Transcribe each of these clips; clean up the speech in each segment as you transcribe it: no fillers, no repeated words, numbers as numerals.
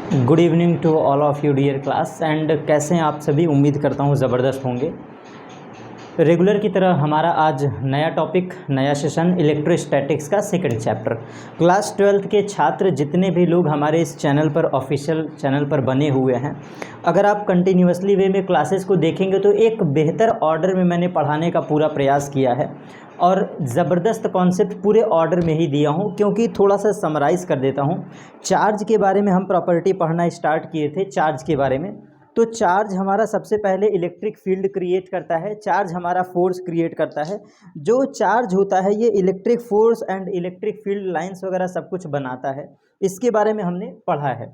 Good evening to all of you dear class and कैसे हैं आप सभी। उम्मीद करता हूँ ज़बरदस्त होंगे। रेगुलर की तरह हमारा आज नया टॉपिक, नया सेशन, इलेक्ट्रोस्टैटिक्स का सेकंड चैप्टर। क्लास 12th के छात्र जितने भी लोग हमारे इस चैनल पर, ऑफिशियल चैनल पर बने हुए हैं, अगर आप कंटिन्यूअसली वे में क्लासेस को देखेंगे तो एक बेहतर ऑर्डर में मैंने पढ़ाने का पूरा प्रयास किया है और ज़बरदस्त कॉन्सेप्ट पूरे ऑर्डर में ही दिया हूँ। क्योंकि थोड़ा सा समराइज़ कर देता हूँ। चार्ज के बारे में हम प्रॉपर्टी पढ़ना स्टार्ट किए थे, चार्ज के बारे में। तो चार्ज हमारा सबसे पहले इलेक्ट्रिक फील्ड क्रिएट करता है, चार्ज हमारा फोर्स क्रिएट करता है। जो चार्ज होता है ये electric force and electric field lines वगैरह सब कुछ बनाता है। इसके बारे में हमने पढ़ा है।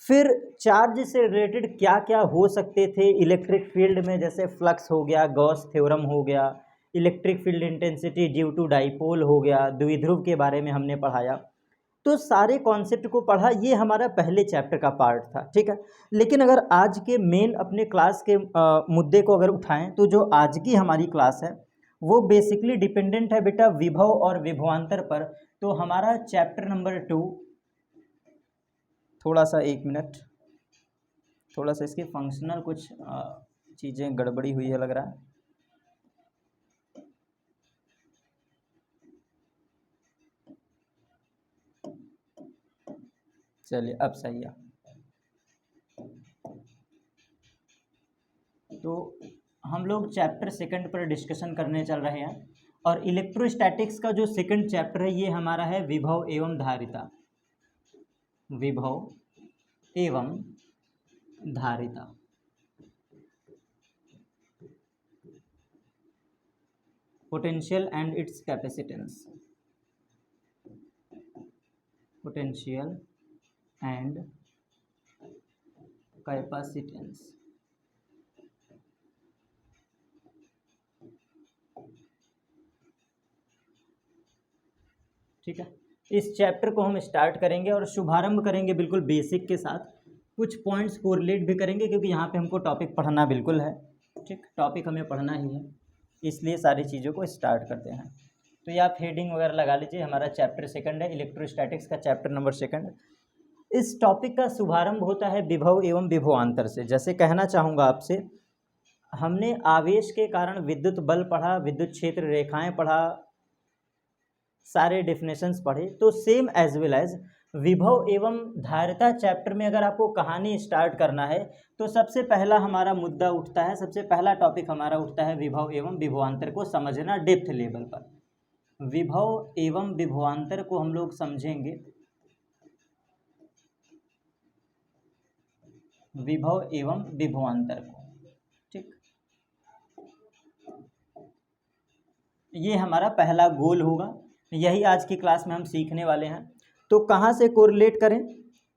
फिर चार्ज से रिलेटेड क्या क्या हो सकते थे इलेक्ट्रिक फील्ड में, जैसे फ्लक्स हो गया, गॉस थ्योरम हो गया, electric field intensity due to dipole हो गया, द्विध्रुव के बारे में हमने पढ़ाया। तो सारे कॉन्सेप्ट को पढ़ा, ये हमारा पहले चैप्टर का पार्ट था, ठीक है। लेकिन अगर आज के मेन अपने क्लास के मुद्दे को अगर उठाएं तो जो आज की हमारी क्लास है वो बेसिकली डिपेंडेंट है बेटा विभव और विभवांतर पर। तो हमारा चैप्टर नंबर 2, थोड़ा सा एक मिनट, थोड़ा सा इसके फंक्शनल कुछ चीज़ें गड़बड़ी हुई है लग रहा है। चलिए अब सही है। तो हम लोग चैप्टर सेकंड पर डिस्कशन करने चल रहे हैं और इलेक्ट्रोस्टैटिक्स का जो सेकंड चैप्टर है ये हमारा है विभव एवं धारिता। विभव एवं धारिता। Potential and it's capacitance. Potential and capacitance. ठीक है, इस चैप्टर को हम स्टार्ट करेंगे और शुभारंभ करेंगे बिल्कुल बेसिक के साथ। कुछ पॉइंट्स कोरिलेट भी करेंगे क्योंकि यहाँ पे हमको टॉपिक पढ़ना बिल्कुल है, ठीक, टॉपिक हमें पढ़ना ही है, इसलिए सारी चीज़ों को स्टार्ट करते हैं। तो ये आप हेडिंग वगैरह लगा लीजिए, हमारा चैप्टर सेकंड है, इलेक्ट्रोस्टैटिक्स का चैप्टर नंबर सेकंड। इस टॉपिक का शुभारंभ होता है विभव एवं विभवांतर से। जैसे कहना चाहूँगा आपसे, हमने आवेश के कारण विद्युत बल पढ़ा, विद्युत क्षेत्र रेखाएं पढ़ा, सारे डेफिनेशंस पढ़े। तो सेम एज वेल एज विभव एवं धारिता चैप्टर में अगर आपको कहानी स्टार्ट करना है तो सबसे पहला हमारा मुद्दा उठता है, सबसे पहला टॉपिक हमारा उठता है विभव एवं विभवांतर को समझना डेप्थ लेवल पर। विभव एवं विभवांतर को हम लोग समझेंगे, विभव एवं विभवांतर को, ठीक। ये हमारा पहला गोल होगा, यही आज की क्लास में हम सीखने वाले हैं। तो कहाँ से कोरिलेट करें,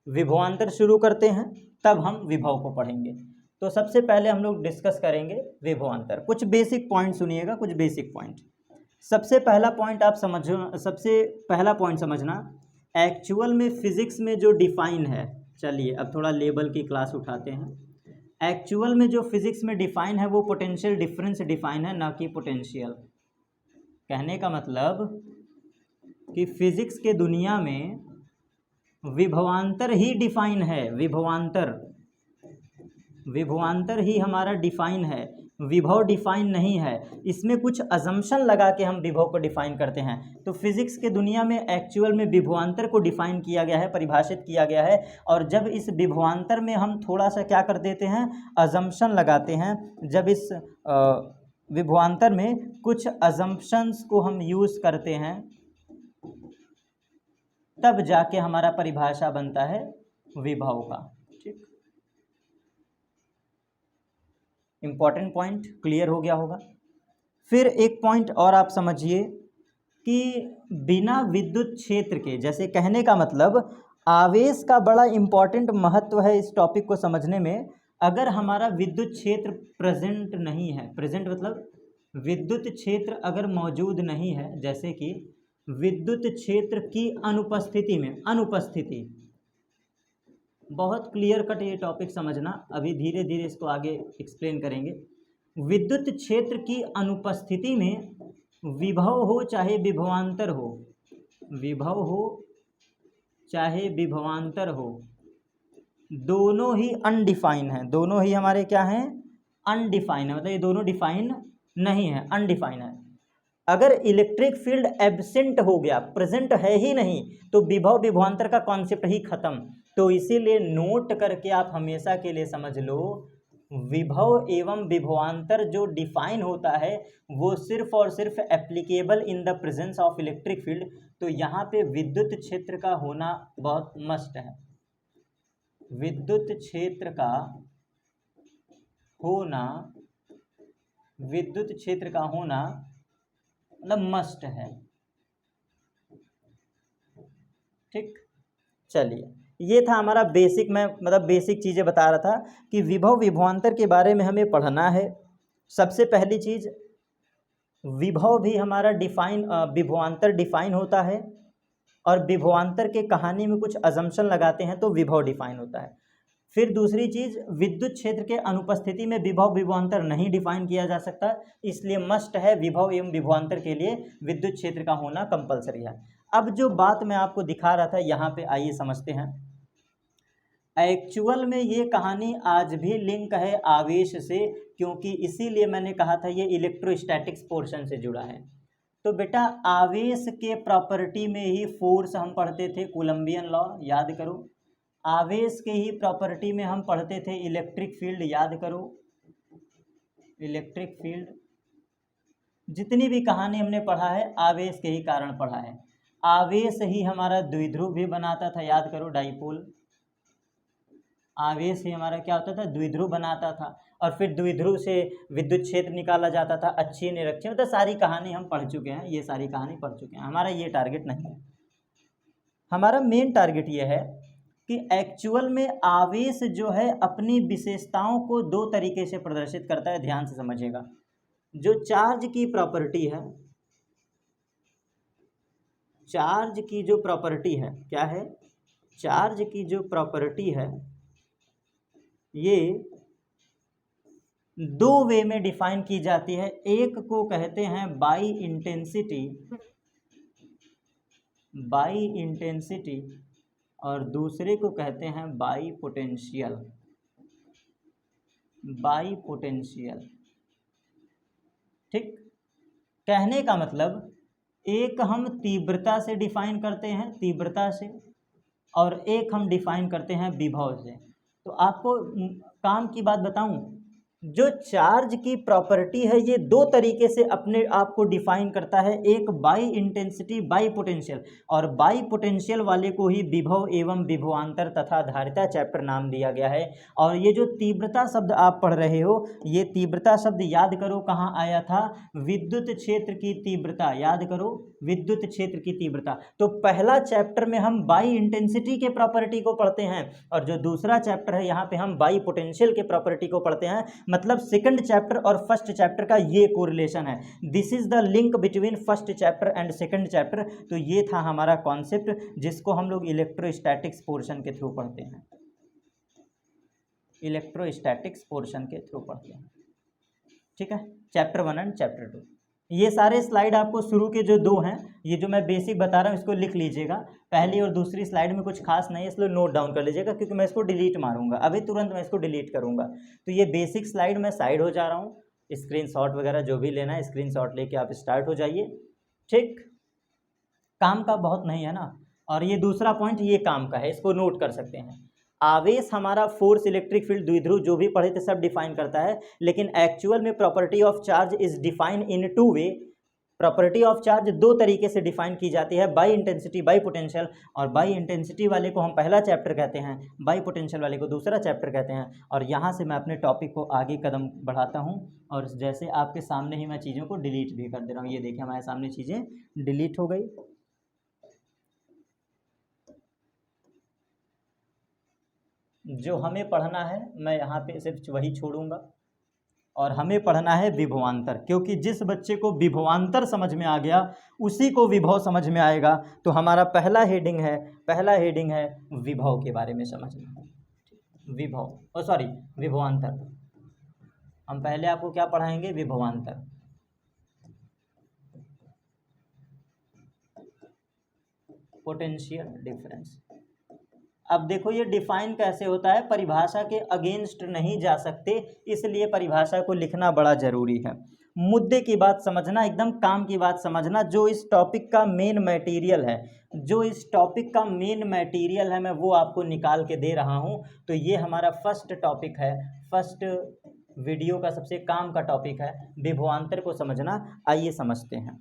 विभवांतर शुरू करते हैं तब हम विभव को पढ़ेंगे। तो सबसे पहले हम लोग डिस्कस करेंगे विभवांतर। कुछ बेसिक पॉइंट सुनिएगा, कुछ बेसिक पॉइंट। सबसे पहला पॉइंट आप समझो, सबसे पहला पॉइंट समझना, एक्चुअल में फिजिक्स में जो डिफाइन है, चलिए अब थोड़ा लेवल की क्लास उठाते हैं। एक्चुअल में जो फिजिक्स में डिफाइन है वो पोटेंशियल डिफरेंस डिफाइन है, ना कि पोटेंशियल। कहने का मतलब कि फिजिक्स के दुनिया में विभवांतर ही डिफाइन है, विभवांतर, विभवांतर ही हमारा डिफाइन है, विभव डिफाइन नहीं है। इसमें कुछ अजम्पशन लगा के हम विभव को डिफाइन करते हैं। तो फिजिक्स के दुनिया में एक्चुअल में विभवांतर को डिफाइन किया गया है, परिभाषित किया गया है। और जब इस विभवांतर में हम थोड़ा सा क्या कर देते हैं, अजम्पशन लगाते हैं, जब इस विभवांतर में कुछ अजम्पशंस को हम यूज़ करते हैं तब जाके हमारा परिभाषा बनता है विभव का, ठीक। इंपॉर्टेंट पॉइंट क्लियर हो गया होगा। फिर एक पॉइंट और आप समझिए कि बिना विद्युत क्षेत्र के, जैसे कहने का मतलब आवेश का बड़ा इंपॉर्टेंट महत्व है इस टॉपिक को समझने में। अगर हमारा विद्युत क्षेत्र प्रेजेंट नहीं है, प्रेजेंट मतलब विद्युत क्षेत्र अगर मौजूद नहीं है, जैसे कि विद्युत क्षेत्र की अनुपस्थिति में, अनुपस्थिति, बहुत क्लियर कट ये टॉपिक समझना, अभी धीरे धीरे इसको आगे एक्सप्लेन करेंगे। विद्युत क्षेत्र की अनुपस्थिति में विभव हो चाहे विभवांतर हो, विभव हो चाहे विभवांतर हो, दोनों ही अनडिफाइन है, दोनों ही हमारे क्या हैं, अनडिफाइन है, मतलब ये दोनों डिफाइन नहीं है, अनडिफाइन है। अगर इलेक्ट्रिक फील्ड एब्सेंट हो गया, प्रेजेंट है ही नहीं, तो विभव विभवांतर का कॉन्सेप्ट ही खत्म। तो इसीलिए नोट करके आप हमेशा के लिए समझ लो, विभव एवं विभवांतर जो डिफाइन होता है वो सिर्फ और सिर्फ applicable in the presence of electric field. तो यहाँ पे विद्युत क्षेत्र का होना बहुत मस्ट है, विद्युत क्षेत्र का होना, विद्युत क्षेत्र का होना मतलब मस्ट है। ठीक, चलिए ये था हमारा बेसिक, मैं मतलब बेसिक चीज़ें बता रहा था कि विभव विभवांतर के बारे में हमें पढ़ना है। सबसे पहली चीज़, विभव भी हमारा डिफाइन, विभवांतर डिफाइन होता है, और विभवांतर के कहानी में कुछ अजम्पशन लगाते हैं तो विभव डिफाइन होता है। फिर दूसरी चीज़, विद्युत क्षेत्र के अनुपस्थिति में विभव विभवांतर नहीं डिफाइन किया जा सकता, इसलिए मस्ट है विभव एवं विभवांतर के लिए विद्युत क्षेत्र का होना कंपलसरी है। अब जो बात मैं आपको दिखा रहा था यहाँ पे आइए समझते हैं। एक्चुअल में ये कहानी आज भी लिंक है आवेश से, क्योंकि इसीलिए मैंने कहा था ये इलेक्ट्रोस्टैटिक्स पोर्शन से जुड़ा है। तो बेटा आवेश के प्रॉपर्टी में ही फोर्स हम पढ़ते थे, कूलम्बियन लॉ याद करो। आवेश के ही प्रॉपर्टी में हम पढ़ते थे इलेक्ट्रिक फील्ड, याद करो इलेक्ट्रिक फील्ड। जितनी भी कहानी हमने पढ़ा है आवेश के ही कारण पढ़ा है। आवेश ही हमारा द्विध्रुव भी बनाता था, याद करो डाइपोल। आवेश ही हमारा क्या होता था, द्विध्रुव बनाता था, और फिर द्विध्रुव से विद्युत क्षेत्र निकाला जाता था, अच्छी निरक्षी, मतलब सारी कहानी हम पढ़ चुके हैं, ये सारी कहानी पढ़ चुके हैं। हमारा ये टारगेट नहीं है, हमारा मेन टारगेट ये है कि एक्चुअल में आवेश जो है अपनी विशेषताओं को दो तरीके से प्रदर्शित करता है, ध्यान से समझिएगा। जो चार्ज की प्रॉपर्टी है, चार्ज की जो प्रॉपर्टी है क्या है, चार्ज की जो प्रॉपर्टी है ये दो वे में डिफाइन की जाती है। एक को कहते हैं बाई इंटेंसिटी, बाई इंटेंसिटी, और दूसरे को कहते हैं बाई पोटेंशियल, बाई पोटेंशियल। ठीक, कहने का मतलब एक हम तीव्रता से डिफाइन करते हैं, तीव्रता से, और एक हम डिफाइन करते हैं विभव से। तो आपको काम की बात बताऊं, जो चार्ज की प्रॉपर्टी है ये दो तरीके से अपने आप को डिफाइन करता है, एक बाई इंटेंसिटी बाई पोटेंशियल, और बाई पोटेंशियल वाले को ही विभव एवं विभवांतर तथा धारिता चैप्टर नाम दिया गया है। और ये जो तीव्रता शब्द आप पढ़ रहे हो, ये तीव्रता शब्द याद करो कहाँ आया था, विद्युत क्षेत्र की तीव्रता, याद करो विद्युत क्षेत्र की तीव्रता। तो पहला चैप्टर में हम बाई इंटेंसिटी के प्रॉपर्टी को पढ़ते हैं, और जो दूसरा चैप्टर है यहाँ पे हम बाई पोटेंशियल के प्रॉपर्टी को पढ़ते हैं। मतलब सेकंड चैप्टर और फर्स्ट चैप्टर का ये कोरिलेशन है, this is the link between first chapter and second chapter. तो ये था हमारा कॉन्सेप्ट जिसको हम लोग इलेक्ट्रोस्टैटिक्स पोर्शन के थ्रू पढ़ते हैं, इलेक्ट्रोस्टैटिक्स पोर्शन के थ्रू पढ़ते हैं। ठीक है, चैप्टर 1 एंड चैप्टर 2। ये सारे स्लाइड आपको शुरू के जो दो हैं, ये जो मैं बेसिक बता रहा हूँ इसको लिख लीजिएगा। पहली और दूसरी स्लाइड में कुछ खास नहीं है, इसलिए नोट डाउन कर लीजिएगा, क्योंकि मैं इसको डिलीट मारूंगा अभी तुरंत, मैं इसको डिलीट करूंगा। तो ये बेसिक स्लाइड में साइड हो जा रहा हूँ, स्क्रीनशॉट वगैरह जो भी लेना है स्क्रीनशॉट लेके आप स्टार्ट हो जाइए। ठीक, काम का बहुत नहीं है ना। और ये दूसरा पॉइंट ये काम का है, इसको नोट कर सकते हैं। आवेश हमारा फोर्स, इलेक्ट्रिक फील्ड, द्विध्रुव जो भी पढ़े थे सब डिफाइन करता है, लेकिन एक्चुअल में property of charge is define in two way. Property of charge दो तरीके से डिफाइन की जाती है, बाई इंटेंसिटी बाई पोटेंशियल, और बाई इंटेंसिटी वाले को हम पहला चैप्टर कहते हैं, बाई पोटेंशियल वाले को दूसरा चैप्टर कहते हैं। और यहाँ से मैं अपने टॉपिक को आगे कदम बढ़ाता हूँ, और जैसे आपके सामने ही मैं चीज़ों को डिलीट भी कर दे रहा हूँ। ये देखिए हमारे सामने चीज़ें डिलीट हो गई। जो हमें पढ़ना है मैं यहाँ पे सिर्फ वही छोड़ूंगा, और हमें पढ़ना है विभवांतर, क्योंकि जिस बच्चे को विभवांतर समझ में आ गया उसी को विभव समझ में आएगा। तो हमारा पहला हेडिंग है, पहला हेडिंग है विभव के बारे में समझना, विभव सॉरी विभवांतर। हम पहले आपको क्या पढ़ाएंगे, विभवांतर। पोटेंशियल डिफरेंस, अब देखो ये डिफाइन कैसे होता है, परिभाषा के अगेंस्ट नहीं जा सकते, इसलिए परिभाषा को लिखना बड़ा जरूरी है। मुद्दे की बात समझना, एकदम काम की बात समझना, जो इस टॉपिक का मेन मटेरियल है, जो इस टॉपिक का मेन मटेरियल है, मैं वो आपको निकाल के दे रहा हूँ। तो ये हमारा फर्स्ट टॉपिक है, फर्स्ट वीडियो का सबसे काम का टॉपिक है विभवांतर को समझना। आइए समझते हैं।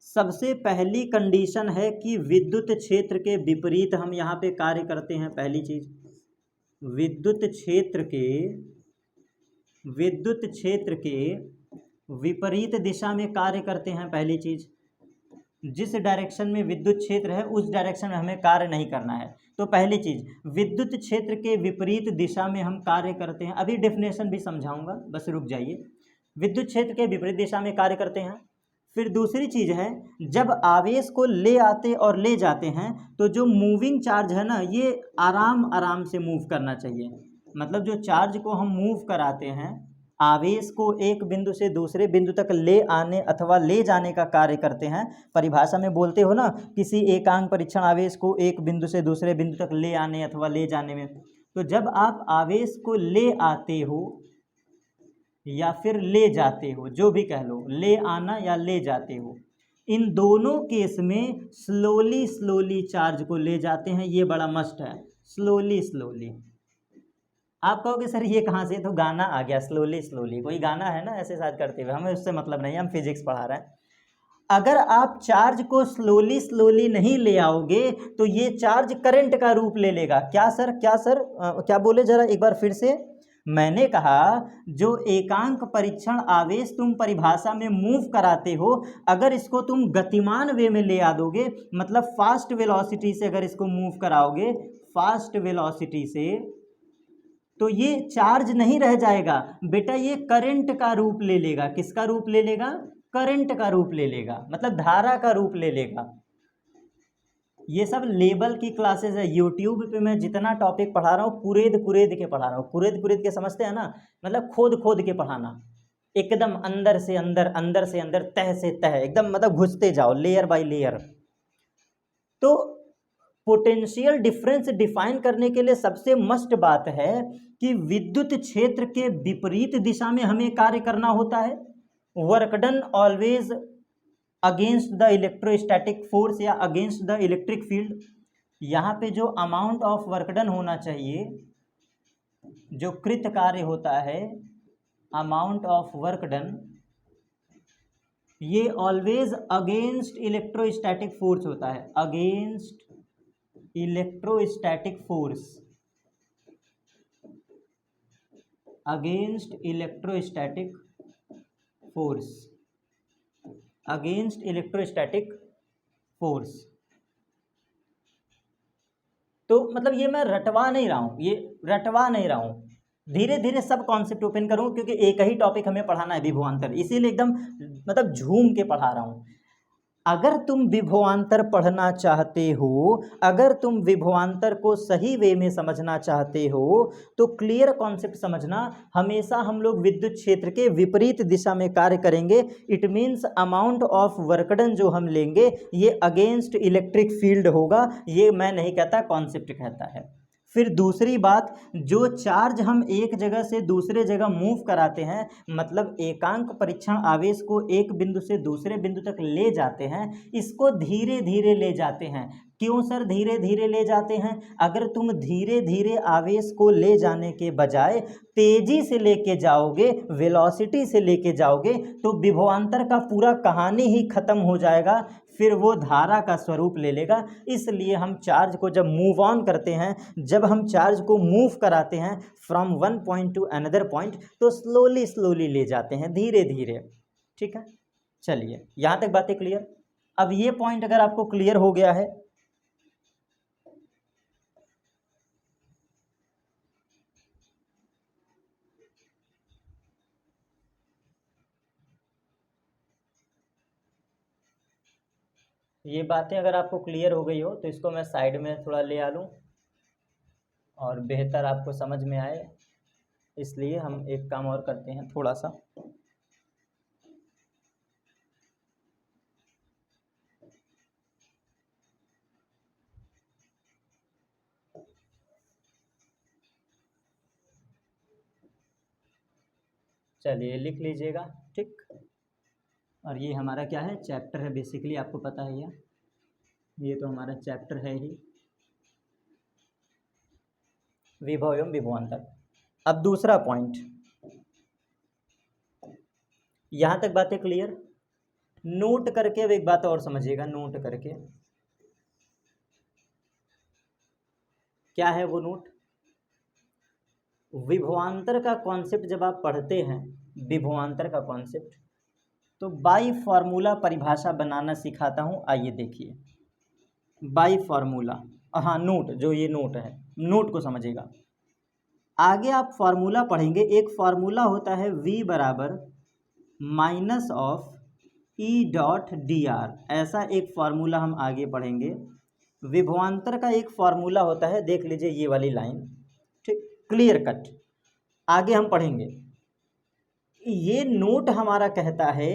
सबसे पहली कंडीशन है कि विद्युत क्षेत्र के विपरीत हम यहाँ पे कार्य करते हैं। पहली चीज, विद्युत क्षेत्र के विपरीत दिशा में कार्य करते हैं। पहली चीज, जिस डायरेक्शन में विद्युत क्षेत्र है उस डायरेक्शन में हमें कार्य नहीं करना है। तो पहली चीज, विद्युत क्षेत्र के विपरीत दिशा में हम कार्य करते हैं। अभी डेफिनेशन भी समझाऊंगा, बस रुक जाइए। विद्युत क्षेत्र के विपरीत दिशा में कार्य करते हैं। फिर दूसरी चीज है, जब आवेश को ले आते और ले जाते हैं तो जो मूविंग चार्ज है ना, ये आराम आराम से मूव करना चाहिए। मतलब जो चार्ज को हम मूव कराते हैं, आवेश को एक बिंदु से दूसरे बिंदु तक ले आने अथवा ले जाने का कार्य करते हैं। परिभाषा में बोलते हो ना, किसी एकांक परीक्षण आवेश को एक बिंदु से दूसरे बिंदु तक ले आने अथवा ले जाने में। तो जब आप आवेश को ले आते हो या फिर ले जाते हो, जो भी कह लो, ले आना या ले जाते हो, इन दोनों केस में स्लोली चार्ज को ले जाते हैं। ये बड़ा मस्ट है, स्लोली। आप कहोगे सर ये कहाँ से, तो गाना आ गया, स्लोली। कोई गाना है ना ऐसे साथ करते हुए, हमें उससे मतलब नहीं, हम फिजिक्स पढ़ा रहे हैं। अगर आप चार्ज को स्लोली नहीं ले आओगे तो ये चार्ज करंट का रूप ले लेगा। क्या सर क्या बोले, जरा एक बार फिर से। मैंने कहा जो एकांक परीक्षण आवेश तुम परिभाषा में मूव कराते हो, अगर इसको तुम गतिमान वे में ले आ दोगे, मतलब फास्ट वेलोसिटी से अगर इसको मूव कराओगे, फास्ट वेलोसिटी से, तो ये चार्ज नहीं रह जाएगा बेटा, ये करंट का रूप ले लेगा। किसका रूप ले लेगा? करंट का रूप ले लेगा, मतलब धारा का रूप ले लेगा। ये सब लेवल की क्लासेस है। यूट्यूब पे मैं जितना टॉपिक पढ़ा रहा हूँ कुरेद के पढ़ा रहा हूँ। कुरेद के समझते हैं ना, मतलब खोद के पढ़ाना, एकदम अंदर से अंदर, तह से तह, एकदम मतलब घुसते जाओ लेयर बाय लेयर। तो पोटेंशियल डिफरेंस डिफाइन करने के लिए सबसे मस्ट बात है कि विद्युत क्षेत्र के विपरीत दिशा में हमें कार्य करना होता है। Work done always against the electrostatic force या अगेंस्ट द इलेक्ट्रिक फील्ड। यहाँ पे जो अमाउंट ऑफ वर्क डन होना चाहिए, जो कृत कार्य होता है, अमाउंट ऑफ वर्क डन, ये ऑलवेज अगेंस्ट इलेक्ट्रोस्टैटिक फोर्स होता है, against electrostatic force, against electrostatic force, against electrostatic force. तो मतलब ये मैं रटवा नहीं रहा हूँ, धीरे धीरे सब कॉन्सेप्ट ओपन करूँ, क्योंकि एक ही टॉपिक हमें पढ़ाना है, विभवांतर, इसीलिए एकदम मतलब झूम के पढ़ा रहा हूँ। अगर तुम विभवांतर पढ़ना चाहते हो, अगर तुम विभवांतर को सही वे में समझना चाहते हो, तो क्लियर कॉन्सेप्ट समझना। हमेशा हम लोग विद्युत क्षेत्र के विपरीत दिशा में कार्य करेंगे। It means amount of work done जो हम लेंगे ये अगेंस्ट इलेक्ट्रिक फील्ड होगा। ये मैं नहीं कहता, कॉन्सेप्ट कहता है। फिर दूसरी बात, जो चार्ज हम एक जगह से दूसरे जगह मूव कराते हैं, मतलब एकांक परीक्षण आवेश को एक बिंदु से दूसरे बिंदु तक ले जाते हैं, इसको धीरे धीरे ले जाते हैं। क्यों सर धीरे धीरे ले जाते हैं? अगर तुम धीरे धीरे आवेश को ले जाने के बजाय तेजी से लेके जाओगे, वेलोसिटी से लेके जाओगे, तो विभवांतर का पूरा कहानी ही खत्म हो जाएगा, फिर वो धारा का स्वरूप ले लेगा। इसलिए हम चार्ज को जब मूव ऑन करते हैं, जब हम चार्ज को मूव कराते हैं from one point to another point, तो स्लोली ले जाते हैं, धीरे धीरे। ठीक है, चलिए यहाँ तक बातें क्लियर। अब ये पॉइंट अगर आपको क्लियर हो गया है, ये बातें अगर आपको क्लियर हो गई हो, तो इसको मैं साइड में थोड़ा ले आ लूँ और बेहतर आपको समझ में आए। इसलिए हम एक काम और करते हैं, थोड़ा सा चलिए लिख लीजिएगा, ठीक। और ये हमारा क्या है, चैप्टर है, बेसिकली आपको पता है ये तो हमारा चैप्टर है ही, विभव एवं विभवांतर। अब दूसरा पॉइंट, यहाँ तक बातें क्लियर? नोट करके अब एक बात और समझिएगा, नोट करके क्या है वो नोट, विभवांतर का कॉन्सेप्ट जब आप पढ़ते हैं, विभवांतर का कॉन्सेप्ट, तो बाई फॉर्मूला परिभाषा बनाना सिखाता हूँ। आइए देखिए, बाई फॉर्मूला, हाँ नोट, जो ये नोट है, नोट को समझिएगा। आगे आप फॉर्मूला पढ़ेंगे, एक फॉर्मूला होता है v बराबर minus of E dot D R, ऐसा एक फॉर्मूला हम आगे पढ़ेंगे। विभवांतर का एक फॉर्मूला होता है, देख लीजिए ये वाली लाइन, ठीक, क्लियर कट। आगे हम पढ़ेंगे, ये नोट हमारा कहता है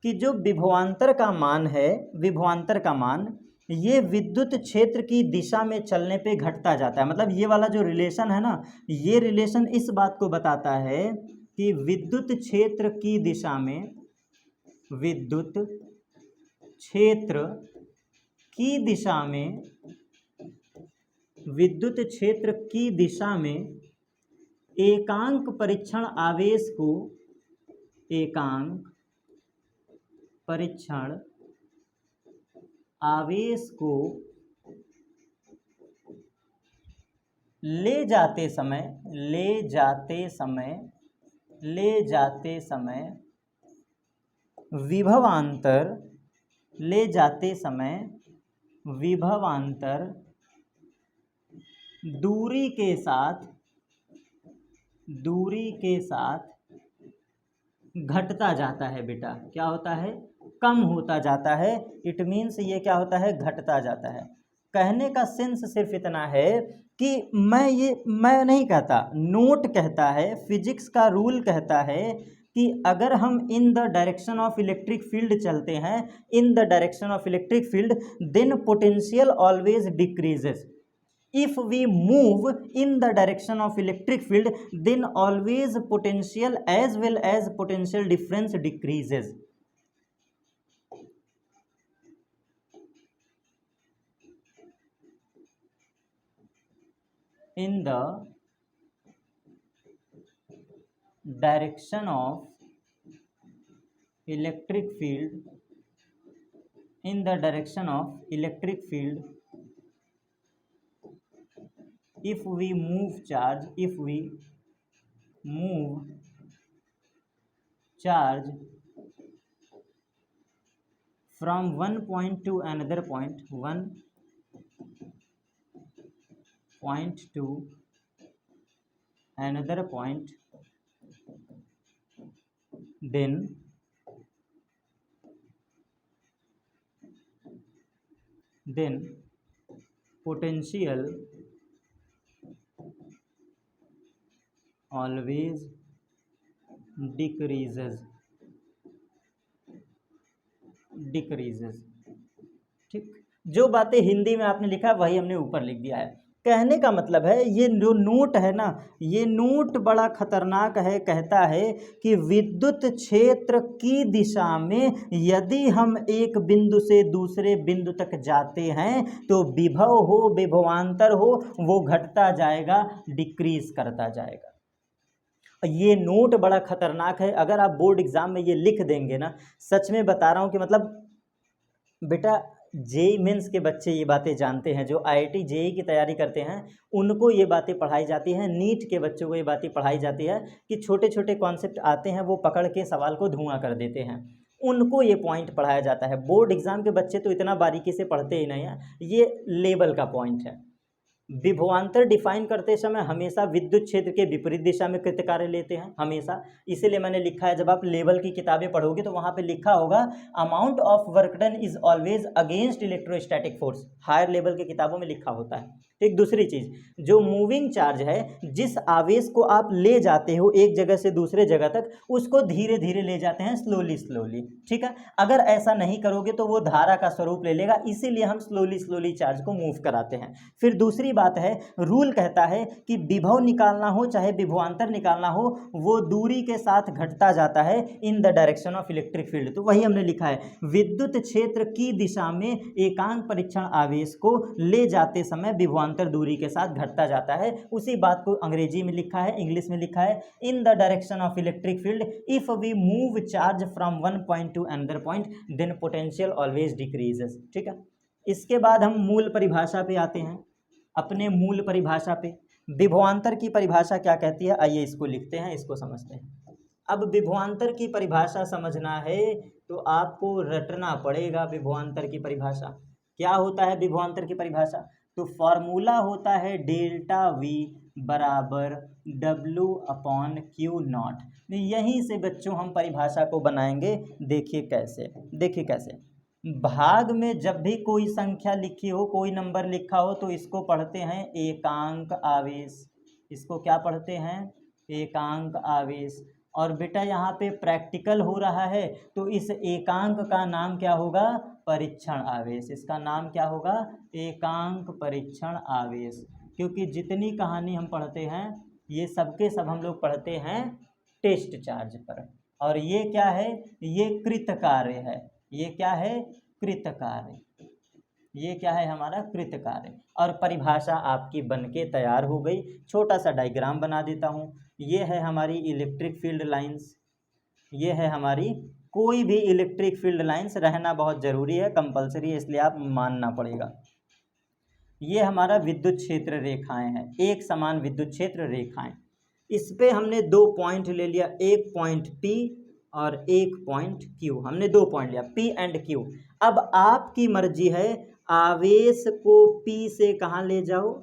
कि जो विभवांतर का मान है, विभवांतर का मान ये विद्युत क्षेत्र की दिशा में चलने पे घटता जाता है। मतलब ये वाला जो रिलेशन है ना, ये रिलेशन इस बात को बताता है कि विद्युत क्षेत्र की दिशा में, विद्युत क्षेत्र की दिशा में, विद्युत क्षेत्र की दिशा में एकांक परीक्षण आवेश को, एकांक परीक्षण आवेश को ले जाते समय विभवांतर, ले जाते समय विभवांतर दूरी के साथ घटता जाता है बेटा। क्या होता है, कम होता जाता है। इट मीन्स ये क्या होता है, घटता जाता है। कहने का सेंस सिर्फ इतना है कि मैं नहीं कहता, नोट कहता है, फिजिक्स का रूल कहता है कि अगर हम in the direction of electric field चलते हैं, in the direction of electric field, then potential always decreases. If we move in the direction of electric field, then always potential as well as potential difference decreases. In the direction of electric field, in the direction of electric field, if we move charge, if we move charge from one point to another point, one point to another point, then potential always decreases, ठीक। जो बातें हिंदी में आपने लिखा है वही हमने ऊपर लिख दिया है। कहने का मतलब है, ये जो नोट है ना, ये नोट बड़ा खतरनाक है। कहता है कि विद्युत क्षेत्र की दिशा में यदि हम एक बिंदु से दूसरे बिंदु तक जाते हैं तो विभव हो, विभवांतर हो, वो घटता जाएगा, डिक्रीज करता जाएगा। ये नोट बड़ा खतरनाक है। अगर आप बोर्ड एग्जाम में ये लिख देंगे ना, सच में बता रहा हूँ कि मतलब बेटा जेई मेंस के बच्चे ये बातें जानते हैं, जो आईआईटी जेई की तैयारी करते हैं उनको ये बातें पढ़ाई जाती हैं। नीट के बच्चों को ये बातें पढ़ाई जाती है कि छोटे छोटे कॉन्सेप्ट आते हैं, वो पकड़ के सवाल को धुआं कर देते हैं, उनको ये पॉइंट पढ़ाया जाता है। बोर्ड एग्जाम के बच्चे तो इतना बारीकी से पढ़ते ही नहीं हैं, ये लेवल का पॉइंट है। विभवांतर डिफाइन करते समय हमेशा विद्युत क्षेत्र के विपरीत दिशा में कृत कार्य लेते हैं, हमेशा। इसीलिए मैंने लिखा है, जब आप लेवल की किताबें पढ़ोगे तो वहाँ पे लिखा होगा amount of work done is always against electrostatic force, higher level के किताबों में लिखा होता है। ठीक, दूसरी चीज़, जो मूविंग चार्ज है, जिस आवेश को आप ले जाते हो एक जगह से दूसरे जगह तक, उसको धीरे धीरे ले जाते हैं, स्लोली स्लोली। ठीक है, अगर ऐसा नहीं करोगे तो वो धारा का स्वरूप ले लेगा, इसीलिए हम स्लोली स्लोली चार्ज को मूव कराते हैं। फिर दूसरी बात है, रूल कहता है कि विभव निकालना हो चाहे विभवांतर निकालना हो, वो दूरी के साथ घटता जाता है in the direction of electric field. तो वही हमने लिखा है, विद्युत क्षेत्र की दिशा में एकांक परीक्षण आवेश को ले जाते समय विभवांतर दूरी के साथ घटता जाता है। उसी बात को अंग्रेजी में लिखा है, इंग्लिश में लिखा है, in the direction of electric field if we move charge from one point to another point then potential always decreases. ठीक है, इसके बाद हम मूल परिभाषा पे आते हैं, अपने मूल परिभाषा पे। विभवांतर की परिभाषा क्या कहती है, आइए इसको लिखते हैं, इसको समझते हैं। अब विभवांतर की परिभाषा समझना है तो आपको रटना पड़ेगा। विभवांतर की परिभाषा क्या होता है, विभवांतर की परिभाषा तो फॉर्मूला होता है डेल्टा वी बराबर डब्ल्यू अपॉन क्यू नॉट। यहीं से बच्चों हम परिभाषा को बनाएंगे। देखिए कैसे, देखिए कैसे, भाग में जब भी कोई संख्या लिखी हो, कोई नंबर लिखा हो, तो इसको पढ़ते हैं एकांक आवेश। इसको क्या पढ़ते हैं, एकांक आवेश। और बेटा यहाँ पे प्रैक्टिकल हो रहा है तो इस एकांक का नाम क्या होगा, परीक्षण आवेश। इसका नाम क्या होगा, एकांक परीक्षण आवेश। क्योंकि जितनी कहानी हम पढ़ते हैं ये सबके सब हम लोग पढ़ते हैं टेस्ट चार्ज पर। और ये क्या है, ये कृत कार्य है। ये क्या है, कृत कार्य। ये क्या है, हमारा कृत कार्य। और परिभाषा आपकी बनके तैयार हो गई। छोटा सा डायग्राम बना देता हूँ। ये है हमारी इलेक्ट्रिक फील्ड लाइंस, ये है हमारी, कोई भी इलेक्ट्रिक फील्ड लाइंस रहना बहुत ज़रूरी है, कंपलसरी है, इसलिए आप मानना पड़ेगा। ये हमारा विद्युत क्षेत्र रेखाएं हैं, एक समान विद्युत क्षेत्र रेखाएं। इस पे हमने 2 पॉइंट ले लिया, एक पॉइंट P और एक पॉइंट Q। हमने 2 पॉइंट लिया, P एंड Q। अब आपकी मर्जी है, आवेश को P से कहाँ ले जाओ,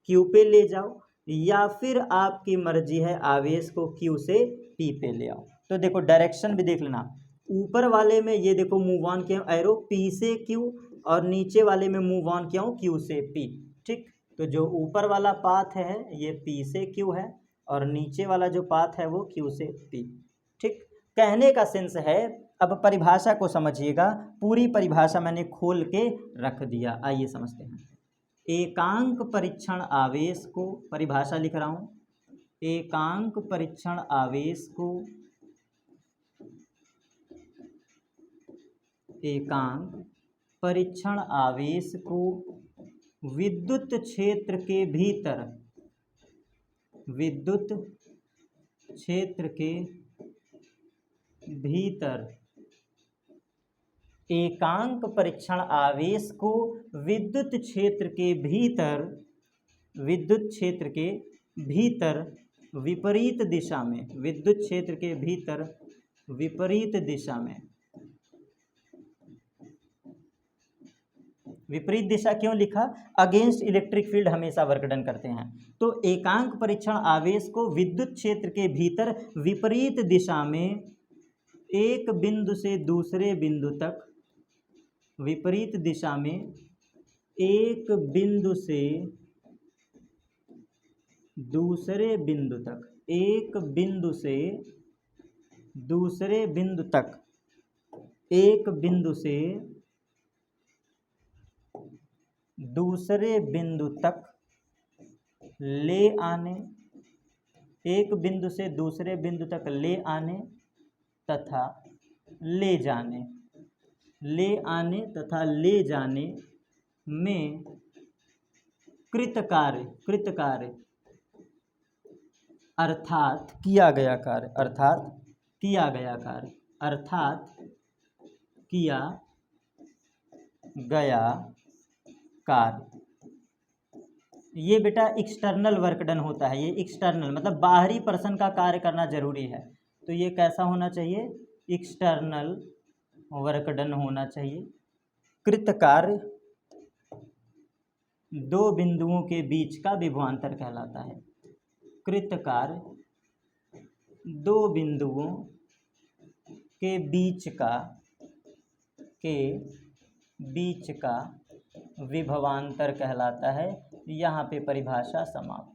Q पे ले जाओ, या फिर आपकी मर्जी है आवेश को Q से P पे ले आओ। तो देखो डायरेक्शन भी देख लेना, ऊपर वाले में ये देखो मूव ऑन किया एरो P से Q, और नीचे वाले में मूव ऑन किया हूँ Q से P। ठीक, तो जो ऊपर वाला पाथ है ये P से Q है, और नीचे वाला जो पाथ है वो Q से P। ठीक, कहने का सेंस है। अब परिभाषा को समझिएगा, पूरी परिभाषा मैंने खोल के रख दिया, आइए समझते हैं। एकांक परीक्षण आवेश को, परिभाषा लिख रहा हूँ, एकांक परीक्षण आवेश को, एकांक परीक्षण आवेश को विद्युत क्षेत्र के भीतर, विद्युत क्षेत्र के भीतर, एकांक परीक्षण आवेश को विद्युत क्षेत्र के भीतर, विद्युत क्षेत्र के भीतर विपरीत दिशा में, विद्युत क्षेत्र के भीतर विपरीत दिशा में, विपरीत दिशा क्यों लिखा, अगेंस्ट इलेक्ट्रिक फील्ड हमेशा वर्क डन करते हैं। तो एकांक परीक्षण आवेश को विद्युत क्षेत्र के भीतर विपरीत दिशा में एक बिंदु से दूसरे बिंदु तक, विपरीत दिशा में एक बिंदु से दूसरे बिंदु तक, एक बिंदु से दूसरे बिंदु तक, एक बिंदु से दूसरे बिंदु तक ले आने, एक बिंदु से दूसरे बिंदु तक ले आने तथा ले जाने, ले आने तथा ले जाने में कृतकार्य, कृतकार्य अर्थात किया गया कार्य, अर्थात किया गया कार्य, अर्थात किया गया कार्य। ये बेटा एक्सटर्नल वर्क डन होता है, ये एक्सटर्नल मतलब बाहरी पर्सन का कार्य करना जरूरी है। तो ये कैसा होना चाहिए, एक्सटर्नल वर्क डन होना चाहिए। कृत कार्य दो बिंदुओं के बीच का विभवांतर कहलाता है। कृत कार्य दो बिंदुओं के बीच का विभवांतर कहलाता है। यहाँ पे परिभाषा समाप्त।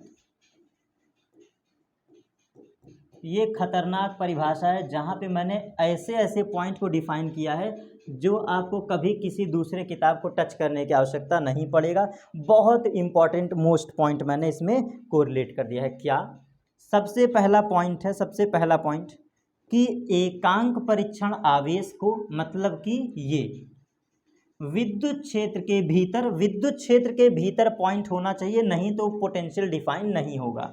ये खतरनाक परिभाषा है जहाँ पे मैंने ऐसे ऐसे पॉइंट को डिफाइन किया है जो आपको कभी किसी दूसरे किताब को टच करने की आवश्यकता नहीं पड़ेगा। बहुत इंपॉर्टेंट मोस्ट पॉइंट मैंने इसमें कोरिलेट कर दिया है। क्या? सबसे पहला पॉइंट है, सबसे पहला पॉइंट कि एकांक परीक्षण आवेश को, मतलब कि ये विद्युत क्षेत्र के भीतर पॉइंट होना चाहिए, नहीं तो पोटेंशियल डिफाइन नहीं होगा।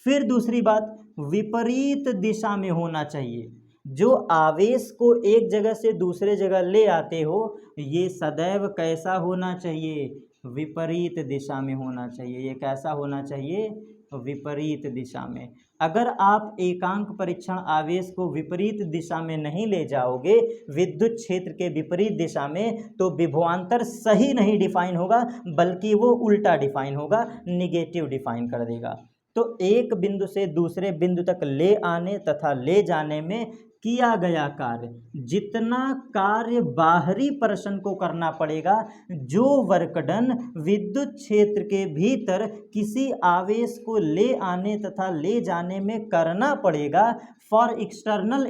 फिर दूसरी बात, विपरीत दिशा में होना चाहिए। जो आवेश को एक जगह से दूसरे जगह ले आते हो, ये सदैव कैसा होना चाहिए? विपरीत दिशा में होना चाहिए। ये कैसा होना चाहिए? विपरीत दिशा में। अगर आप एकांक परीक्षण आवेश को विपरीत दिशा में नहीं ले जाओगे, विद्युत क्षेत्र के विपरीत दिशा में, तो विभवांतर सही नहीं डिफाइन होगा, बल्कि वो उल्टा डिफाइन होगा, निगेटिव डिफाइन कर देगा। तो एक बिंदु से दूसरे बिंदु तक ले आने तथा ले जाने में किया गया कार्य, जितना कार्य बाहरी पर्सन को करना पड़ेगा, जो वर्क डन विद्युत क्षेत्र के भीतर किसी आवेश को ले आने तथा ले जाने में करना पड़ेगा, for external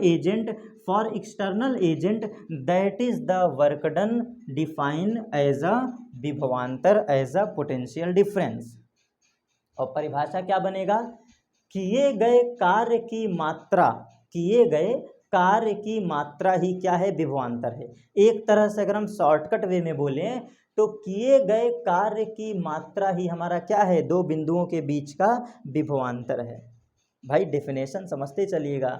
agent that is the work done define as a विभवांतर, एज अ पोटेंशियल डिफरेंस। और परिभाषा क्या बनेगा? किए गए कार्य की मात्रा ही क्या है? विभवांतर है। एक तरह से अगर हम शॉर्टकट वे में बोलें तो किए गए कार्य की मात्रा ही हमारा क्या है? दो बिंदुओं के बीच का विभवांतर है। भाई डेफिनेशन समझते चलिएगा,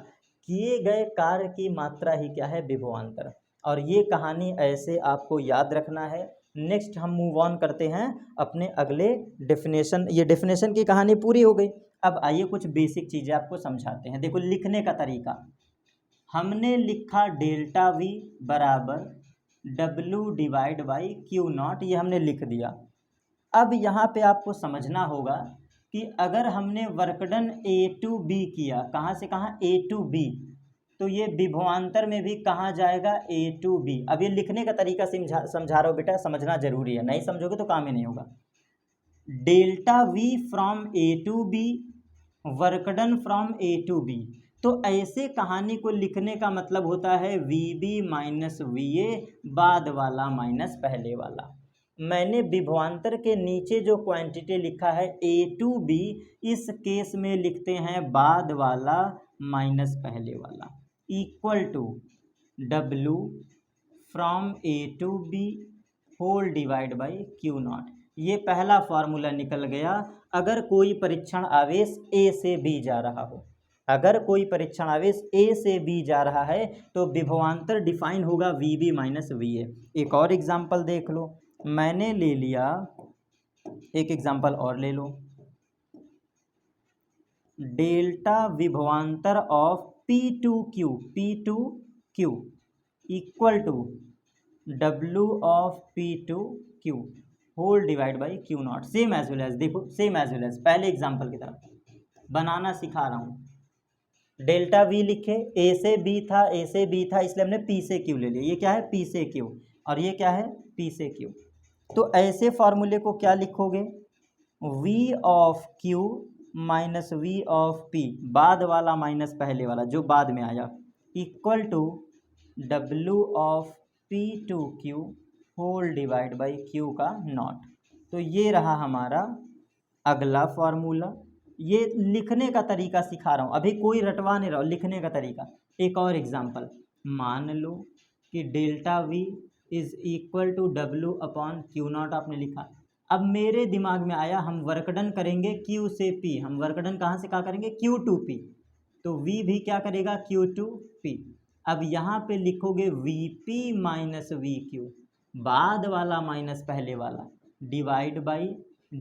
किए गए कार्य की मात्रा ही क्या है? विभवांतर। और ये कहानी ऐसे आपको याद रखना है। नेक्स्ट हम मूव ऑन करते हैं अपने अगले डेफिनेशन। ये डेफिनेशन की कहानी पूरी हो गई। अब आइए कुछ बेसिक चीज़ें आपको समझाते हैं। देखो लिखने का तरीका, हमने लिखा डेल्टा वी बराबर W divide by q not, ये हमने लिख दिया। अब यहाँ पे आपको समझना होगा कि अगर हमने वर्कडन A टू B किया, कहाँ से कहाँ? A टू B, तो ये विभवांतर में भी कहाँ जाएगा? A to B। अब ये लिखने का तरीका समझा रहा हूँ बेटा, समझना जरूरी है, नहीं समझोगे तो काम ही नहीं होगा। Delta V from A to B, work done from A to B। तो ऐसे कहानी को लिखने का मतलब होता है VB माइनस VA, बाद वाला माइनस पहले वाला। मैंने विभवांतर के नीचे जो क्वांटिटी लिखा है A टू B, इस केस में लिखते हैं बाद वाला माइनस पहले वाला, equal to W from A to B whole divide by q not. ये पहला फार्मूला निकल गया। अगर कोई परीक्षण आवेश A से B जा रहा हो, अगर कोई परीक्षण आवेश A से B जा रहा है, तो विभवांतर डिफाइन होगा VB माइनस VA। एक और एग्जाम्पल देख लो, मैंने ले लिया, एक एग्जाम्पल और ले लो, डेल्टा विभवांतर of P to Q equal to W of P to Q whole divide by q not. Same as well as, देखो सेम एज वेल एज पहले एग्जाम्पल की तरह बनाना सिखा रहा हूँ। डेल्टा V लिखे, A से B था, इसलिए हमने P से Q ले लिया। ये क्या है? P से Q, और ये क्या है? P से Q। तो ऐसे फार्मूले को क्या लिखोगे? V of Q minus V of P, बाद वाला माइनस पहले वाला जो बाद में आया, equal to W of P to Q whole divide by Q का नॉट। तो ये रहा हमारा अगला फार्मूला। ये लिखने का तरीका सिखा रहा हूँ, अभी कोई रटवा नहीं रहा हूँ, लिखने का तरीका। एक और एग्जांपल, मान लो कि delta V is equal to W upon q not आपने लिखा। अब मेरे दिमाग में आया हम वर्कडन करेंगे Q से P, हम वर्कडन कहाँ से कहाँ करेंगे? Q टू P, तो V भी क्या करेगा? Q to P। अब यहाँ पे लिखोगे VP माइनस VQ, बाद वाला माइनस पहले वाला, divide by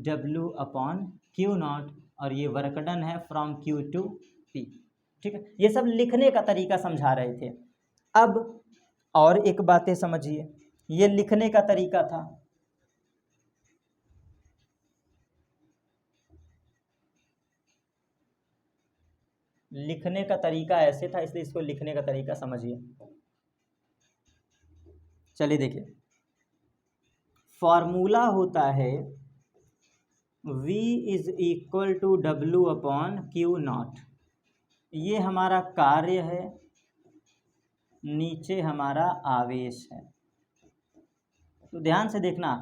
W upon q not, और ये वर्कडन है फ्रॉम Q टू P। ठीक है, ये सब लिखने का तरीका समझा रहे थे। अब और एक बातें समझिए, ये लिखने का तरीका था। लिखने का तरीका ऐसे था, इसलिए इसको लिखने का तरीका समझिए। चलिए देखिए, फॉर्मूला होता है V is equal to W upon q not. ये हमारा कार्य है, नीचे हमारा आवेश है। तो ध्यान से देखना,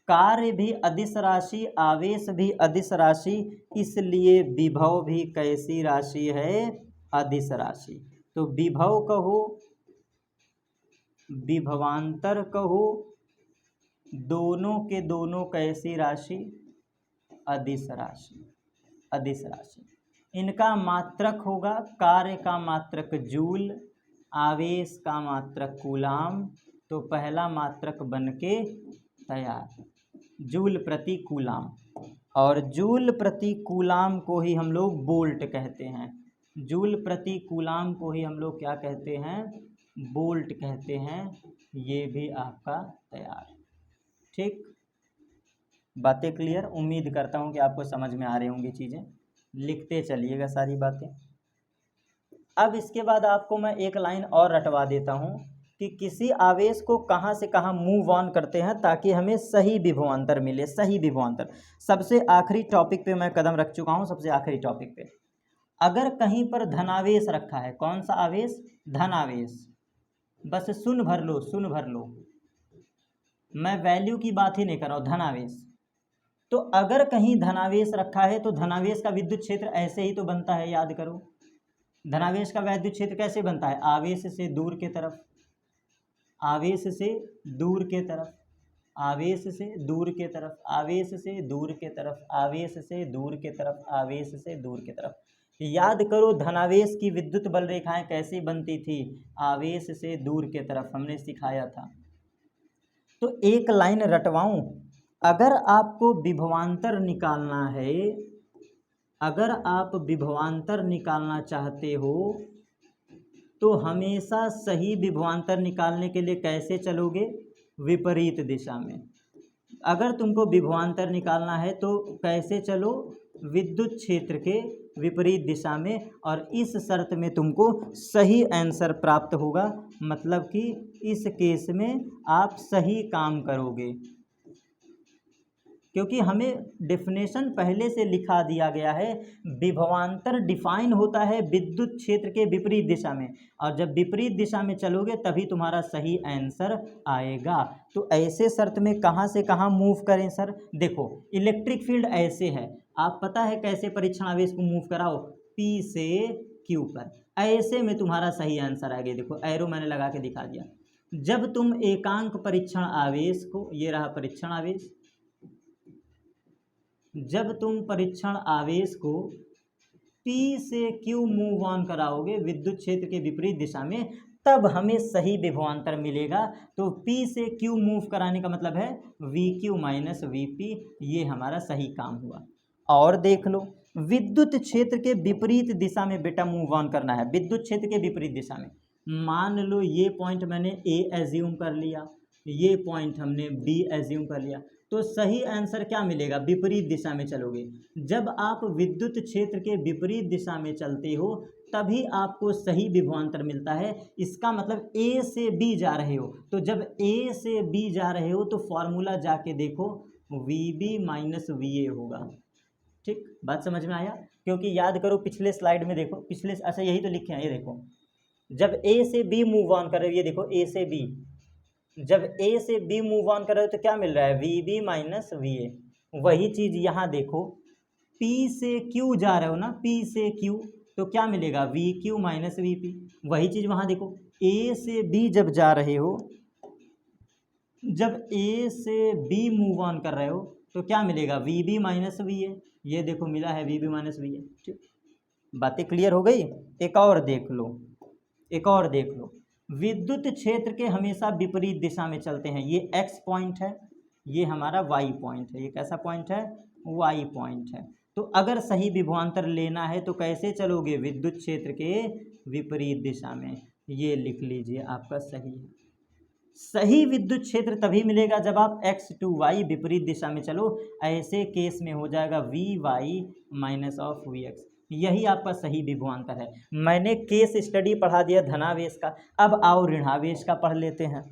कार्य भी अदिश राशि, आवेश भी अदिश राशि, इसलिए विभव भी कैसी राशि है? अदिश राशि। तो विभव कहो, विभवांतर कहो, दोनों के दोनों कैसी राशि? अदिश राशि। अदिश राशि। इनका मात्रक होगा, कार्य का मात्रक जूल, आवेश का मात्रक कूलाम। तो पहला मात्रक बनके तैयार, जूल प्रति कूलाम। और जूल प्रति कूलाम को ही हम लोग वोल्ट कहते हैं। जूल प्रति कूलाम को ही हम लोग क्या कहते हैं? वोल्ट कहते हैं। ये भी आपका तैयार। ठीक, बातें क्लियर? उम्मीद करता हूँ कि आपको समझ में आ रही होंगी चीज़ें। लिखते चलिएगा सारी बातें। अब इसके बाद आपको मैं एक लाइन और रटवा देता हूँ कि किसी आवेश को कहाँ से कहाँ मूव ऑन करते हैं ताकि हमें सही विभवांतर मिले। सही विभवांतर सबसे आखिरी टॉपिक पे मैं कदम रख चुका हूँ। सबसे आखिरी टॉपिक पे, अगर कहीं पर धनावेश रखा है, कौन सा आवेश? धनावेश। बस सुन भर लो, सुन भर लो, मैं वैल्यू की बात ही नहीं कर रहा हूँ, धनावेश। तो अगर कहीं धनावेश रखा है तो धनावेश का विद्युत क्षेत्र ऐसे ही तो बनता है, याद करो। धनावेश का विद्युत क्षेत्र कैसे बनता है? आवेश से दूर के तरफ, आवेश से दूर के तरफ, आवेश से दूर के तरफ, आवेश से दूर के तरफ, आवेश से दूर के तरफ, आवेश से दूर के तरफ। याद करो धनावेश की विद्युत बल रेखाएं कैसी बनती थी? आवेश से दूर के तरफ, हमने सिखाया था। तो एक लाइन रटवाऊं, अगर आपको विभवांतर निकालना है, अगर आप विभवांतर निकालना चाहते हो तो हमेशा सही विभवांतर निकालने के लिए कैसे चलोगे? विपरीत दिशा में। अगर तुमको विभवांतर निकालना है तो कैसे चलो? विद्युत क्षेत्र के विपरीत दिशा में। और इस शर्त में तुमको सही आंसर प्राप्त होगा, मतलब कि इस केस में आप सही काम करोगे, क्योंकि हमें डेफिनेशन पहले से लिखा दिया गया है। विभवांतर डिफाइन होता है विद्युत क्षेत्र के विपरीत दिशा में, और जब विपरीत दिशा में चलोगे तभी तुम्हारा सही आंसर आएगा। तो ऐसे शर्त में कहाँ से कहाँ मूव करें सर? देखो, इलेक्ट्रिक फील्ड ऐसे है, आप पता है कैसे परीक्षण आवेश को मूव कराओ? P से Q पर। ऐसे में तुम्हारा सही आंसर आएगा। देखो एरो मैंने लगा के दिखा दिया। जब तुम एकांक परीक्षण आवेश को, ये रहा परीक्षण आवेश, जब तुम परीक्षण आवेश को P से Q मूव ऑन कराओगे विद्युत क्षेत्र के विपरीत दिशा में, तब हमें सही विभवांतर मिलेगा। तो P से Q मूव कराने का मतलब है VQ माइनस VP, ये हमारा सही काम हुआ। और देख लो, विद्युत क्षेत्र के विपरीत दिशा में बेटा मूव ऑन करना है, विद्युत क्षेत्र के विपरीत दिशा में। मान लो ये पॉइंट मैंने A एज्यूम कर लिया, ये पॉइंट हमने B एज्यूम कर लिया, तो सही आंसर क्या मिलेगा? विपरीत दिशा में चलोगे। जब आप विद्युत क्षेत्र के विपरीत दिशा में चलते हो तभी आपको सही विभवांतर मिलता है। इसका मतलब A से B जा रहे हो, तो जब A से B जा रहे हो तो फॉर्मूला जाके देखो, VB माइनस VA होगा। ठीक, बात समझ में आया? क्योंकि याद करो पिछले स्लाइड में देखो, पिछले, अच्छा यही तो लिखे हैं, ये देखो, जब A से B मूव ऑन कर रहे हो, ये देखो A से B, जब A से B मूव ऑन कर रहे हो तो क्या मिल रहा है? VB minus VA। वही चीज़ यहाँ देखो, P से Q जा रहे हो ना, P से Q, तो क्या मिलेगा? VQ minus VP। वही चीज़ वहाँ देखो, A से B जब जा रहे हो, जब A से B मूव ऑन कर रहे हो तो क्या मिलेगा? VB minus VA। ये देखो मिला है VB माइनस VA। ठीक, बातें क्लियर हो गई? एक और देख लो, एक और देख लो, विद्युत क्षेत्र के हमेशा विपरीत दिशा में चलते हैं। ये X पॉइंट है, ये हमारा Y पॉइंट है। ये कैसा पॉइंट है? Y पॉइंट है। तो अगर सही विभवांतर लेना है तो कैसे चलोगे? विद्युत क्षेत्र के विपरीत दिशा में। ये लिख लीजिए, आपका सही है। सही विद्युत क्षेत्र तभी मिलेगा जब आप X to Y विपरीत दिशा में चलो। ऐसे केस में हो जाएगा VY माइनस ऑफ VX। यही आपका सही विभवांतर है। मैंने केस स्टडी पढ़ा दिया धनावेश का, अब आओ ऋणावेश का पढ़ लेते हैं।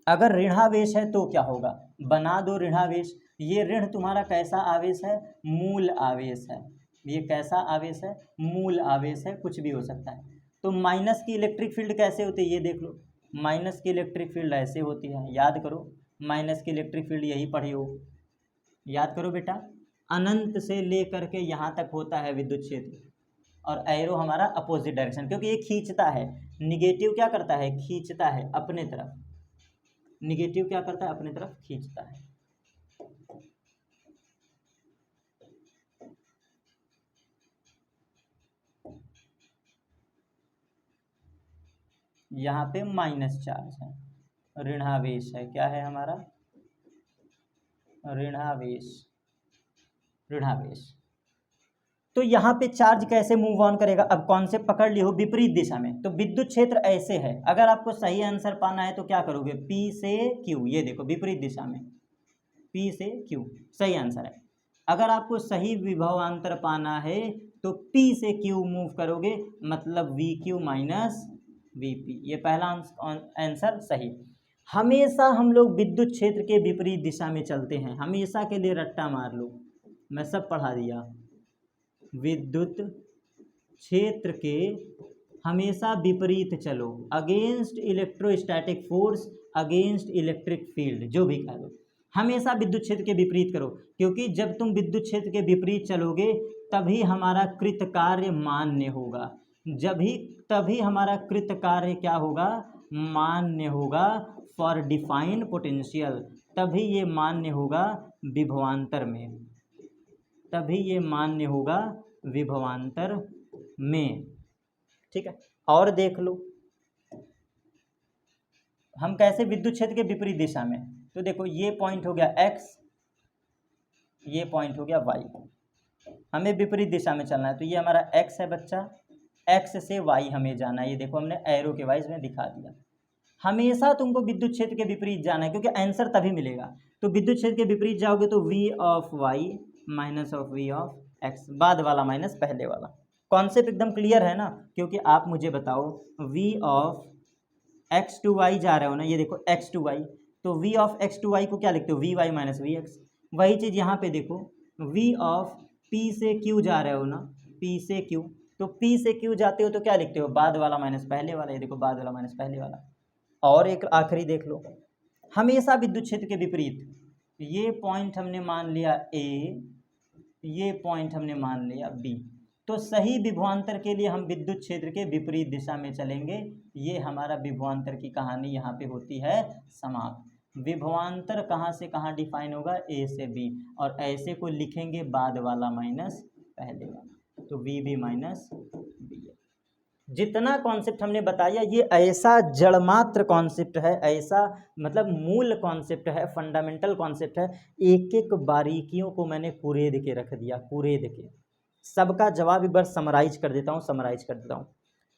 अगर ऋणावेश है तो क्या होगा? बना दो ऋणावेश। ये ऋण तुम्हारा कैसा आवेश है? मूल आवेश है। ये कैसा आवेश है? मूल आवेश है, कुछ भी हो सकता है। तो माइनस की इलेक्ट्रिक फील्ड कैसे होती है? ये देख लो, माइनस की इलेक्ट्रिक फील्ड ऐसे होती है, याद करो, माइनस की इलेक्ट्रिक फील्ड यही पढ़ी हो, याद करो बेटा, अनंत से लेकर के यहाँ तक होता है विद्युत क्षेत्र, और एरो हमारा अपोजिट डायरेक्शन, क्योंकि ये खींचता है, निगेटिव क्या करता है, खींचता है अपने तरफ, निगेटिव क्या करता है, अपने तरफ खींचता है। यहाँ पे माइनस चार्ज है, ऋणावेश है, क्या है हमारा, ऋणावेश, ऋणावेश। तो यहाँ पे चार्ज कैसे मूव ऑन करेगा, अब कॉन्सेप्ट पकड़ लियो, विपरीत दिशा में, तो विद्युत क्षेत्र ऐसे है, अगर आपको सही आंसर पाना है तो क्या करोगे, P से Q, ये देखो विपरीत दिशा में, P से Q सही आंसर है। अगर आपको सही विभवांतर पाना है तो P से Q मूव करोगे, मतलब VQ माइनस VP, ये पहला आंसर सही। हमेशा हम लोग विद्युत क्षेत्र के विपरीत दिशा में चलते हैं, हमेशा के लिए रट्टा मार लो, मैं सब पढ़ा दिया, विद्युत क्षेत्र के हमेशा विपरीत चलो, against electrostatic force, against electric field, जो भी कह लो, हमेशा विद्युत क्षेत्र के विपरीत करो, क्योंकि जब तुम विद्युत क्षेत्र के विपरीत चलोगे तभी हमारा कृत कार्य मान्य होगा, तभी हमारा कृत कार्य क्या होगा, मान्य होगा फॉर डिफाइन पोटेंशियल, तभी ये मान्य होगा विभवांतर में, तभी ये मान्य होगा विभवांतर में। ठीक है, और देख लो हम कैसे विद्युत क्षेत्र के विपरीत दिशा में, तो देखो ये पॉइंट हो गया x, ये पॉइंट हो गया y, हमें विपरीत दिशा में चलना है, तो ये हमारा x है बच्चा, x से y हमें जाना है, ये देखो हमने एरो के वाइज में दिखा दिया। हमेशा तुमको विद्युत क्षेत्र के विपरीत जाना है, क्योंकि आंसर तभी मिलेगा, तो विद्युत क्षेत्र के विपरीत जाओगे तो v of y minus of v of x, बाद वाला माइनस पहले वाला, कॉन्सेप्ट एकदम क्लियर है ना, क्योंकि आप मुझे बताओ v of x to y जा रहे हो ना, ये देखो x टू y, तो v of x to y को क्या लिखते हो, vy माइनस वी एक्स, वही चीज़ यहाँ पे देखो v ऑफ p से q जा रहे हो ना, p से q, तो p से q जाते हो तो क्या लिखते हो, बाद वाला माइनस पहले वाला, ये देखो बाद वाला माइनस पहले वाला। और एक आखिरी देख लो, हमेशा विद्युत क्षेत्र के विपरीत, ये पॉइंट हमने मान लिया A, ये पॉइंट हमने मान लिया B, तो सही विभवांतर के लिए हम विद्युत क्षेत्र के विपरीत दिशा में चलेंगे, ये हमारा विभवांतर की कहानी यहाँ पे होती है समाप्त। विभवांतर कहाँ से कहाँ डिफाइन होगा, A से B, और ऐसे को लिखेंगे बाद वाला माइनस पहले वाला, तो VB माइनस B। जितना कॉन्सेप्ट हमने बताया ये ऐसा जड़मात्र कॉन्सेप्ट है, ऐसा मतलब मूल कॉन्सेप्ट है, फंडामेंटल कॉन्सेप्ट है, एक एक बारीकियों को मैंने कुरेद के रख दिया, कुरेद के, सबका जवाब एक बार समराइज कर देता हूँ,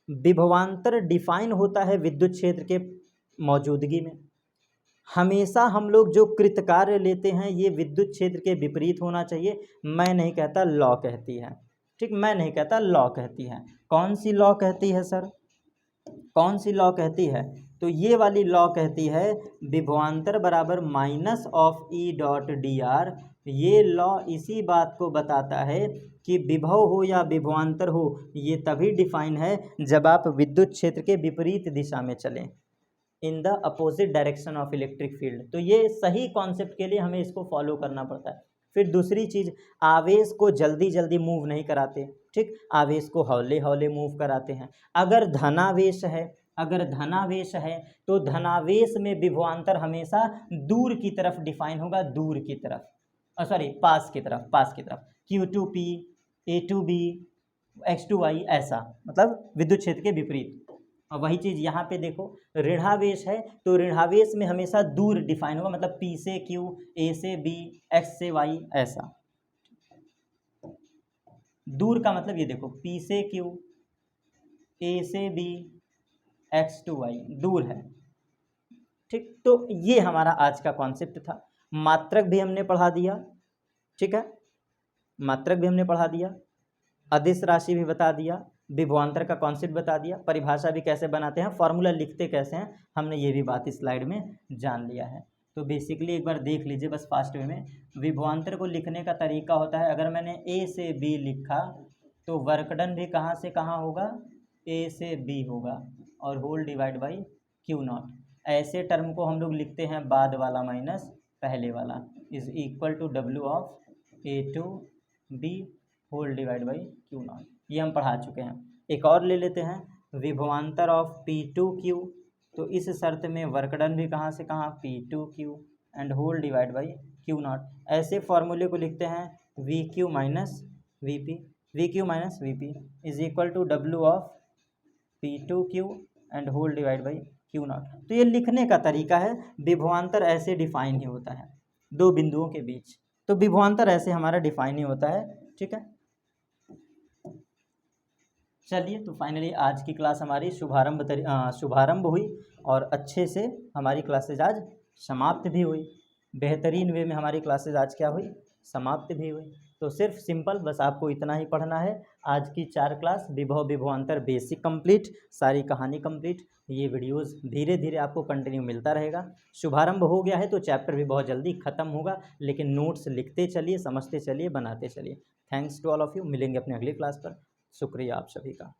विभवांतर डिफाइन होता है विद्युत क्षेत्र के मौजूदगी में, हमेशा हम लोग जो कृतकार्य लेते हैं ये विद्युत क्षेत्र के विपरीत होना चाहिए, मैं नहीं कहता लॉ कहती है, ठीक, मैं नहीं कहता लॉ कहती है, कौन सी लॉ कहती है सर, कौन सी लॉ कहती है, तो ये वाली लॉ कहती है विभवांतर बराबर minus of E dot D R, ये लॉ इसी बात को बताता है कि विभव हो या विभवांतर हो ये तभी डिफाइन है जब आप विद्युत क्षेत्र के विपरीत दिशा में चलें, in the opposite direction of electric field, तो ये सही कॉन्सेप्ट के लिए हमें इसको फॉलो करना पड़ता है। फिर दूसरी चीज़, आवेश को जल्दी जल्दी मूव नहीं कराते, ठीक, आवेश को हौले हौले मूव कराते हैं, अगर धनावेश है तो धनावेश में विभवांतर हमेशा दूर की तरफ डिफाइन होगा, दूर की तरफ, पास की तरफ, Q2P, A2B, X2Y, ऐसा, मतलब विद्युत क्षेत्र के विपरीत। और वही चीज़ यहाँ पे देखो, ऋणावेश है तो ऋणावेश में हमेशा दूर डिफाइन होगा, मतलब P से Q, A से B, X से Y, ऐसा, दूर का मतलब ये देखो P से Q, A से B, X to Y, दूर है, ठीक, तो ये हमारा आज का कॉन्सेप्ट था। मात्रक भी हमने पढ़ा दिया, ठीक है, मात्रक भी हमने पढ़ा दिया, अदिश राशि भी बता दिया, विभवांतर का कॉन्सेप्ट बता दिया, परिभाषा भी कैसे बनाते हैं, फॉर्मूला लिखते कैसे हैं, हमने ये भी बात इस स्लाइड में जान लिया है। तो बेसिकली एक बार देख लीजिए बस फास्ट वे में, विभवांतर को लिखने का तरीका होता है, अगर मैंने A से B लिखा तो वर्क डन भी कहाँ से कहाँ होगा, A से B होगा, और whole divide by q not. ऐसे टर्म को हम लोग लिखते हैं बाद वाला माइनस पहले वाला is equal to W of A2B whole divide by q not. ये हम पढ़ा चुके हैं। एक और ले लेते हैं, विभवांतर ऑफ P2Q। तो इस शर्त में वर्क डन भी कहाँ से कहाँ, P2Q and whole divide by q not. ऐसे फॉर्मूले को लिखते हैं VQ minus VP, VQ minus VP is equal to W of P2Q and whole divide by q not. तो ये लिखने का तरीका है। विभवांतर ऐसे डिफाइन ही होता है दो बिंदुओं के बीच, तो विभवांतर ऐसे हमारा डिफाइन ही होता है। ठीक है, चलिए तो फाइनली आज की क्लास हमारी शुभारंभ हुई और अच्छे से हमारी क्लासेज आज समाप्त भी हुई। बेहतरीन वे में हमारी क्लासेज आज क्या हुई, समाप्त भी हुई। तो सिर्फ सिंपल बस आपको इतना ही पढ़ना है। आज की 4 क्लास विभव विभवांतर बेसिक कंप्लीट, सारी कहानी कंप्लीट। ये वीडियोस धीरे धीरे आपको कंटिन्यू मिलता रहेगा। शुभारंभ हो गया है तो चैप्टर भी बहुत जल्दी ख़त्म होगा, लेकिन नोट्स लिखते चलिए, समझते चलिए, बनाते चलिए। Thanks to all of you. मिलेंगे अपने अगली क्लास पर। शुक्रिया आप सभी का।